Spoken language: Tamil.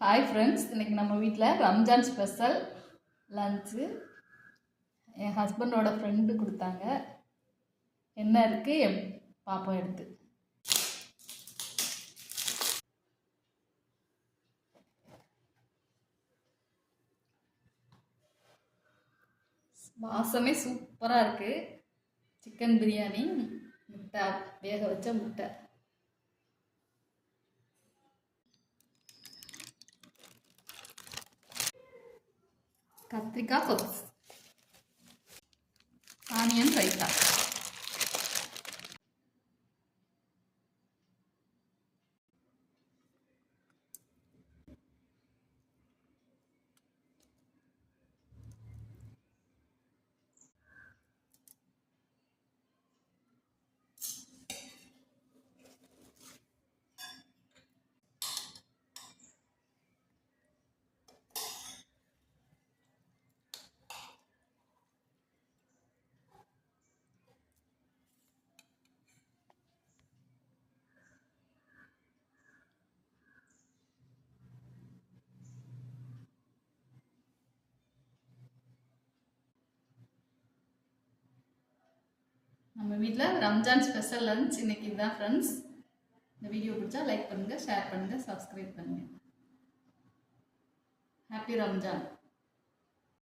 ஹாய் ஃப்ரெண்ட்ஸ், இன்றைக்கி நம்ம வீட்டில் ரம்ஜான் ஸ்பெஷல் லன்ச்சு. என் ஹஸ்பண்டோட ஃப்ரெண்டு கொடுத்தாங்க. என்ன இருக்குது பார்ப்போம் எடுத்து. வாசமே சூப்பராக இருக்குது. சிக்கன் பிரியாணி, முட்டை, வேக வச்ச முட்டை, கத்திரிக்காய் கொத்து, ஆனியன் ரைத்தா, நம்ம வீட்டில் ரம்ஜான் ஸ்பெஷல் லன்ச் இன்னைக்கு இதுதான் ஃப்ரெண்ட்ஸ். இந்த வீடியோ பிடிச்சா லைக் பண்ணுங்கள், ஷேர் பண்ணுங்கள், சப்ஸ்கிரைப் பண்ணுங்கள். ஹாப்பி ரம்ஜான்.